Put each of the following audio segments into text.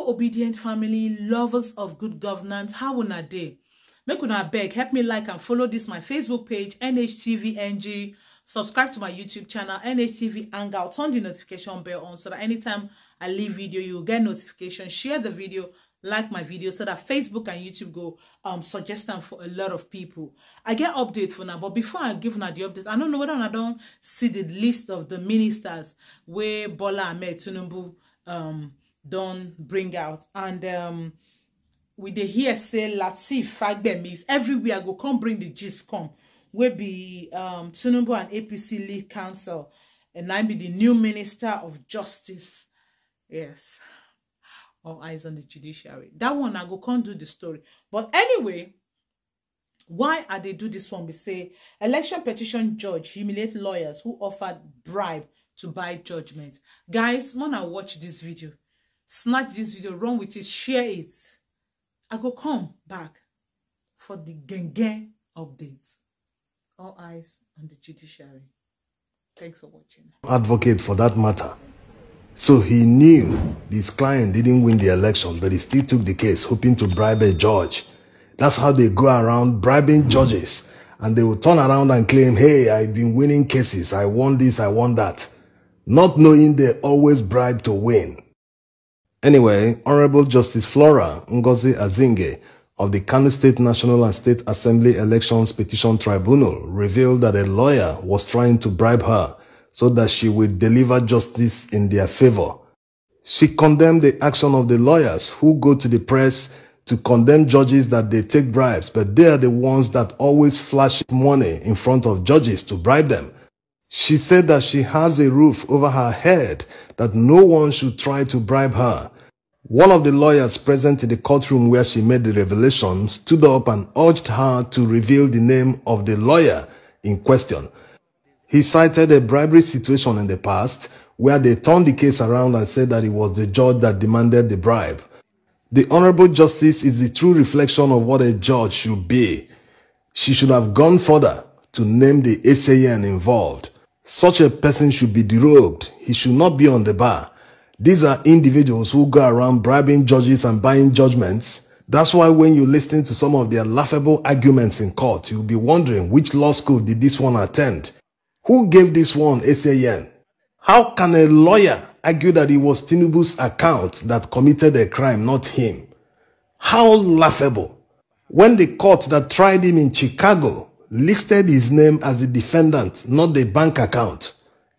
Hello, obedient family, lovers of good governance. How una dey? Make una beg, help me like and follow this my Facebook page, NHTVNG. Subscribe to my YouTube channel, NHTV Hangout. Turn the notification bell on so that anytime I leave video, you'll get notification. Share the video, like my video so that Facebook and YouTube go suggest them for a lot of people. I get updates for now, but before I give una the updates, I don't know whether I don't see the list of the ministers where Bola Ahmed Tinubu don't bring out, and we dey hear say Lateef Fagbemi is everywhere. Go come bring the gist come. We be Tinubu and APC lead council, and I be the new minister of justice. Yes, all eyes on the judiciary. That one I go can't do the story. But anyway, why are they do this one? We say election petition judge humiliate lawyers who offered bribe to buy judgment. Guys, wanna watch this video? Snatch this video, run with it, share it. I go come back for the gang updates. All eyes on the judiciary. Thanks for watching. Advocate for that matter. So he knew his client didn't win the election, but he still took the case, hoping to bribe a judge. That's how they go around bribing judges. And they will turn around and claim, hey, I've been winning cases. I won this, I won that. Not knowing they always bribe to win. Anyway, Honorable Justice Flora Ngozi Azinge of the Kano State National and State Assembly Elections Petition Tribunal revealed that a lawyer was trying to bribe her so that she would deliver justice in their favor. She condemned the action of the lawyers who go to the press to condemn judges that they take bribes, but they are the ones that always flash money in front of judges to bribe them. She said that she has a roof over her head, that no one should try to bribe her. One of the lawyers present in the courtroom where she made the revelation stood up and urged her to reveal the name of the lawyer in question. He cited a bribery situation in the past where they turned the case around and said that it was the judge that demanded the bribe. The Honorable Justice is the true reflection of what a judge should be. She should have gone further to name the SAN involved. Such a person should be derobed. He should not be on the bar. These are individuals who go around bribing judges and buying judgments. That's why when you listen to some of their laughable arguments in court, you'll be wondering which law school did this one attend? Who gave this one SAN? How can a lawyer argue that it was Tinubu's account that committed a crime, not him? How laughable. When the court that tried him in Chicago listed his name as the defendant, not the bank account.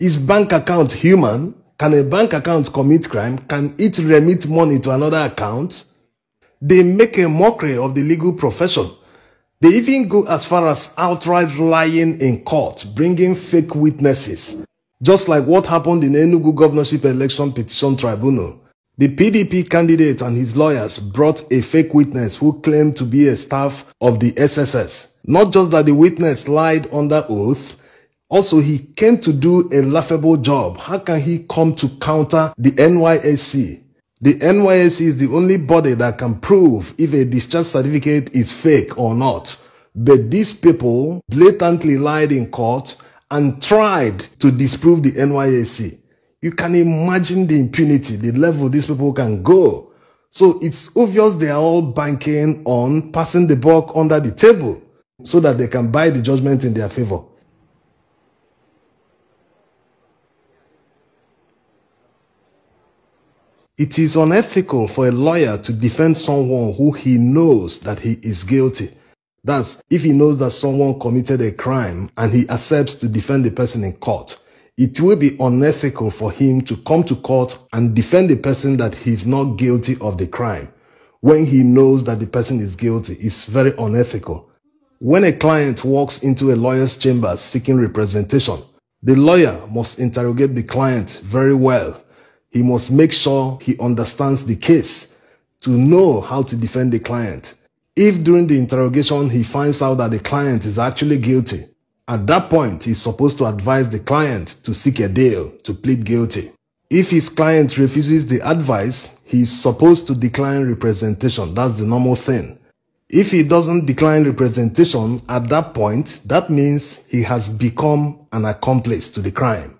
Is bank account human? Can a bank account commit crime? Can it remit money to another account? They make a mockery of the legal profession. They even go as far as outright lying in court, bringing fake witnesses. Just like what happened in Enugu Governorship Election Petition Tribunal. The PDP candidate and his lawyers brought a fake witness who claimed to be a staff of the SSS. Not just that the witness lied under oath, also he came to do a laughable job. How can he come to counter the NYSC? The NYSC is the only body that can prove if a discharge certificate is fake or not. But these people blatantly lied in court and tried to disprove the NYSC. You can imagine the impunity, the level these people can go. So it's obvious they are all banking on passing the buck under the table so that they can buy the judgment in their favor. It is unethical for a lawyer to defend someone who he knows that he is guilty. That's if he knows that someone committed a crime and he accepts to defend the person in court. It will be unethical for him to come to court and defend the person that he's not guilty of the crime when he knows that the person is guilty. It's very unethical. When a client walks into a lawyer's chamber seeking representation, the lawyer must interrogate the client very well. He must make sure he understands the case to know how to defend the client. If during the interrogation he finds out that the client is actually guilty, at that point he's supposed to advise the client to seek a deal, to plead guilty. If his client refuses the advice, he's supposed to decline representation. That's the normal thing. If he doesn't decline representation at that point, that means he has become an accomplice to the crime.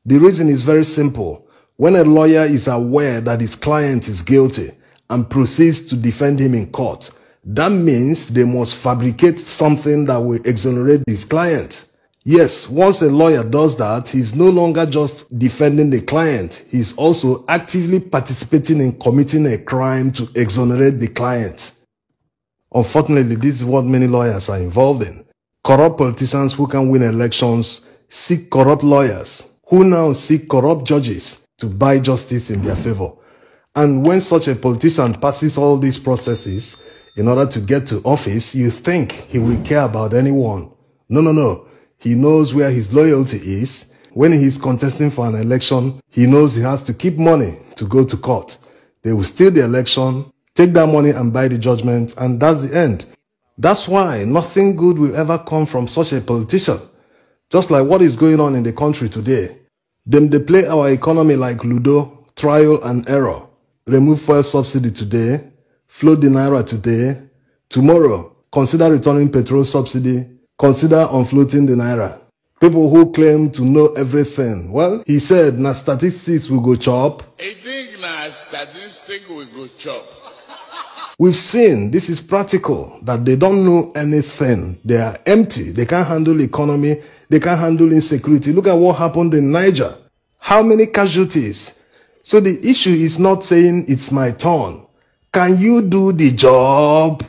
The reason is very simple. When a lawyer is aware that his client is guilty and proceeds to defend him in court, that means they must fabricate something that will exonerate his client. Yes, once a lawyer does that, he's no longer just defending the client. He's also actively participating in committing a crime to exonerate the client. Unfortunately, this is what many lawyers are involved in. Corrupt politicians who can win elections seek corrupt lawyers, who now seek corrupt judges to buy justice in their favor. And when such a politician passes all these processes in order to get to office, you think he will care about anyone. No. He knows where his loyalty is. When he is contesting for an election, he knows he has to keep money to go to court. They will steal the election, take that money and buy the judgment, and that's the end. That's why nothing good will ever come from such a politician. Just like what is going on in the country today. They play our economy like Ludo, trial and error. Remove fuel subsidy today, float the naira today, tomorrow consider returning petrol subsidy, consider unfloating the naira. People who claim to know everything. Well, he said, na statistics will go chop. I think na statistics will go chop. We've seen, this is practical, that they don't know anything. They are empty. They can't handle economy. They can't handle insecurity. Look at what happened in Niger. How many casualties? So the issue is not saying it's my turn. Can you do the job?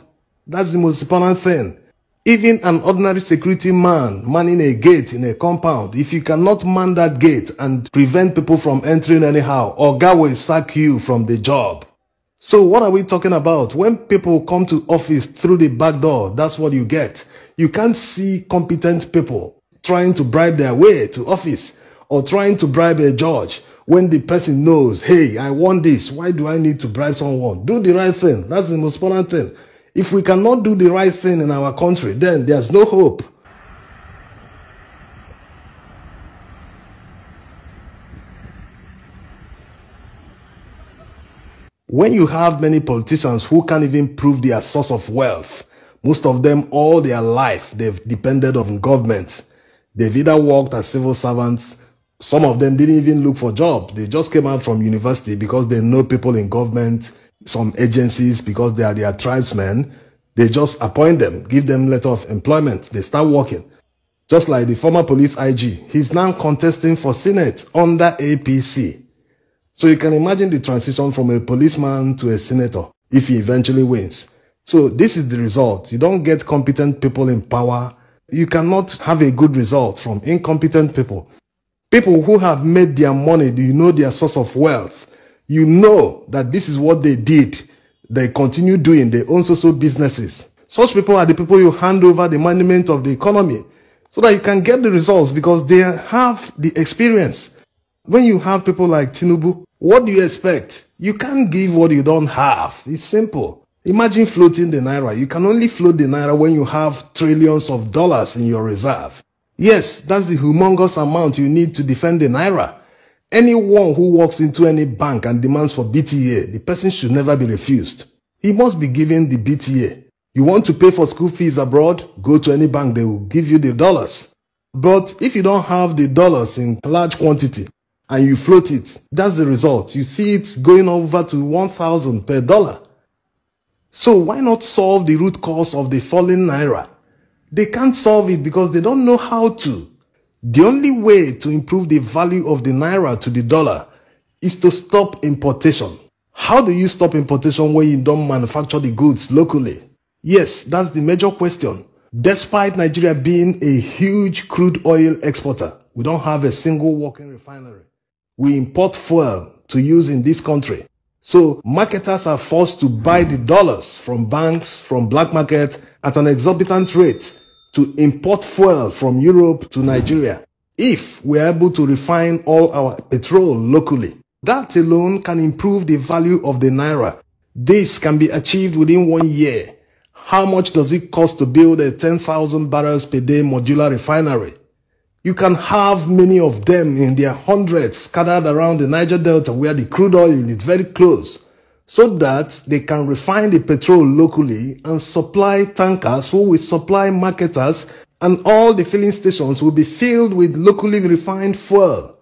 That's the most important thing. Even an ordinary security man manning a gate in a compound, if you cannot man that gate and prevent people from entering anyhow, Oga will sack you from the job. So what are we talking about? When people come to office through the back door, that's what you get. You can't see competent people trying to bribe their way to office or trying to bribe a judge when the person knows, hey, I want this. Why do I need to bribe someone? Do the right thing. That's the most important thing. If we cannot do the right thing in our country, then there's no hope. When you have many politicians who can't even prove their source of wealth, most of them all their life, they've depended on government. They've either worked as civil servants. Some of them didn't even look for a job. They just came out from university because they know people in government, some agencies because they are their tribesmen. They just appoint them, give them letter of employment. They start working. Just like the former police IG. He's now contesting for Senate under APC. So you can imagine the transition from a policeman to a senator if he eventually wins. So this is the result. You don't get competent people in power. You cannot have a good result from incompetent people. People who have made their money, do you know their source of wealth? You know that this is what they did. They continue doing their own social businesses. Such people are the people you hand over the management of the economy so that you can get the results because they have the experience. When you have people like Tinubu, what do you expect? You can't give what you don't have. It's simple. Imagine floating the naira. You can only float the naira when you have trillions of dollars in your reserve. Yes, that's the humongous amount you need to defend the naira. Anyone who walks into any bank and demands for BTA, the person should never be refused. He must be given the BTA. You want to pay for school fees abroad? Go to any bank, they will give you the dollars. But if you don't have the dollars in large quantity and you float it, that's the result. You see it going over to 1,000 per dollar. So why not solve the root cause of the falling naira? They can't solve it because they don't know how to. The only way to improve the value of the naira to the dollar is to stop importation. How do you stop importation when you don't manufacture the goods locally? Yes, that's the major question. Despite Nigeria being a huge crude oil exporter, we don't have a single working refinery. We import fuel to use in this country. So marketers are forced to buy the dollars from banks, from black market at an exorbitant rate to import fuel from Europe to Nigeria. If we are able to refine all our petrol locally, that alone can improve the value of the naira. This can be achieved within 1 year. How much does it cost to build a 10,000 barrels per day modular refinery? You can have many of them in their hundreds scattered around the Niger Delta where the crude oil is very close, so that they can refine the petrol locally and supply tankers who will supply marketers, and all the filling stations will be filled with locally refined fuel.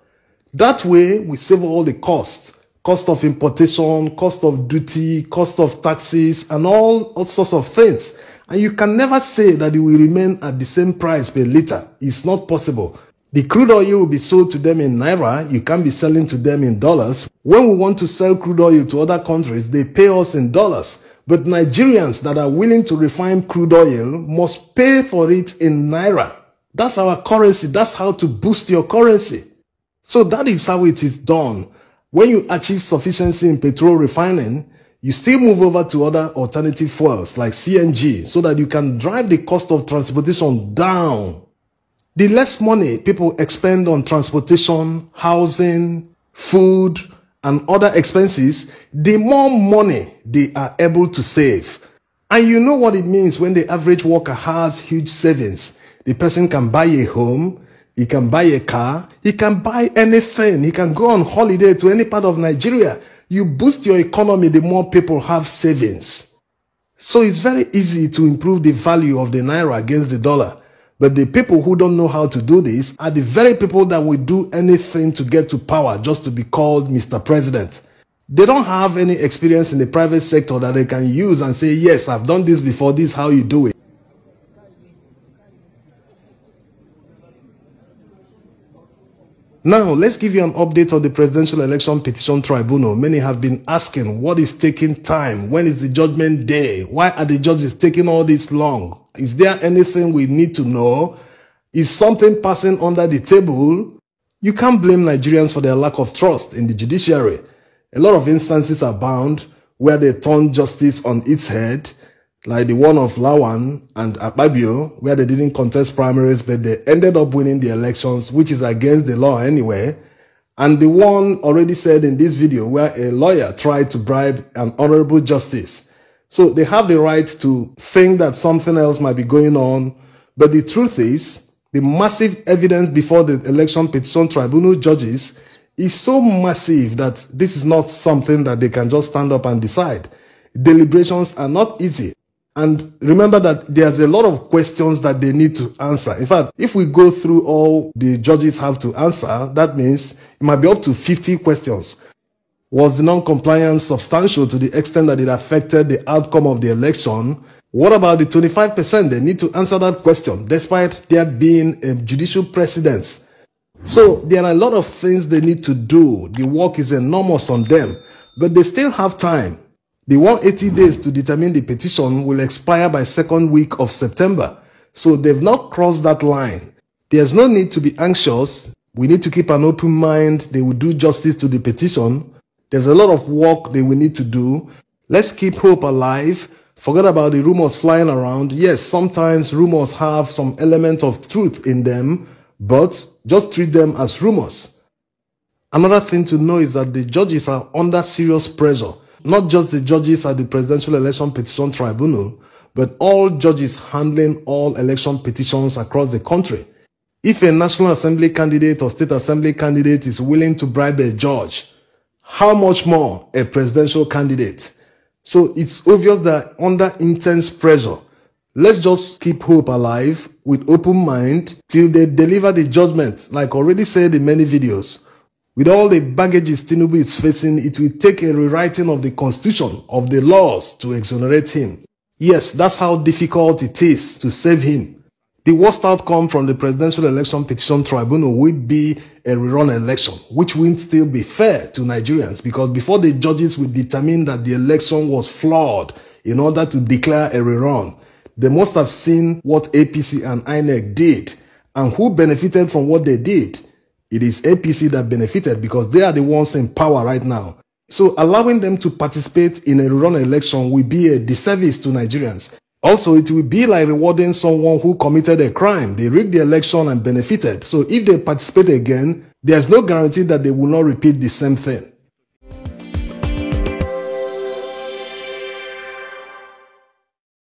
That way, we save all the costs. Cost of importation, cost of duty, cost of taxes, and all sorts of things. And you can never say that it will remain at the same price per liter. It's not possible. The crude oil will be sold to them in naira. You can't be selling to them in dollars. When we want to sell crude oil to other countries, they pay us in dollars. But Nigerians that are willing to refine crude oil must pay for it in naira. That's our currency. That's how to boost your currency. So that is how it is done. When you achieve sufficiency in petrol refining, you still move over to other alternative fuels like CNG so that you can drive the cost of transportation down. The less money people expend on transportation, housing, food, and other expenses, the more money they are able to save. And you know what it means when the average worker has huge savings. The person can buy a home, he can buy a car, he can buy anything, he can go on holiday to any part of Nigeria. You boost your economy the more people have savings. So it's very easy to improve the value of the naira against the dollar. But the people who don't know how to do this are the very people that will do anything to get to power just to be called Mr. President. They don't have any experience in the private sector that they can use and say, yes, I've done this before, this is how you do it. Now, let's give you an update on the Presidential Election Petition Tribunal. Many have been asking, what is taking time? When is the judgment day? Why are the judges taking all this long? Is there anything we need to know? Is something passing under the table? You can't blame Nigerians for their lack of trust in the judiciary. A lot of instances are bound where they turn justice on its head, like the one of Lawan and Akpabio, where they didn't contest primaries, but they ended up winning the elections, which is against the law anyway. And the one already said in this video where a lawyer tried to bribe an honorable justice. So they have the right to think that something else might be going on. But the truth is, the massive evidence before the Election Petition Tribunal judges is so massive that this is not something that they can just stand up and decide. Deliberations are not easy. And remember that there's a lot of questions that they need to answer. In fact, if we go through all the judges have to answer, that means it might be up to 50 questions. Was the non-compliance substantial to the extent that it affected the outcome of the election? What about the 25%? They need to answer that question, despite there being a judicial precedence. So there are a lot of things they need to do. The work is enormous on them, but they still have time. The 180 days to determine the petition will expire by second week of September. So they've not crossed that line. There's no need to be anxious. We need to keep an open mind. They will do justice to the petition. There's a lot of work they will need to do. Let's keep hope alive. Forget about the rumors flying around. Yes, sometimes rumors have some element of truth in them, but just treat them as rumors. Another thing to know is that the judges are under serious pressure. Not just the judges at the Presidential Election Petition Tribunal, but all judges handling all election petitions across the country. If a National Assembly candidate or State Assembly candidate is willing to bribe a judge, how much more a presidential candidate? So it's obvious that under intense pressure. Let's just keep hope alive with open mind till they deliver the judgment, like already said in many videos. With all the baggages Tinubu is facing, it will take a rewriting of the constitution, of the laws to exonerate him. Yes, that's how difficult it is to save him. The worst outcome from the Presidential Election Petition Tribunal would be a rerun election, which won't still be fair to Nigerians, because before the judges will determine that the election was flawed in order to declare a rerun, they must have seen what APC and INEC did and who benefited from what they did. It is APC that benefited because they are the ones in power right now. So allowing them to participate in a rerun election will be a disservice to Nigerians. Also, it will be like rewarding someone who committed a crime. They rigged the election and benefited. So if they participate again, there's no guarantee that they will not repeat the same thing.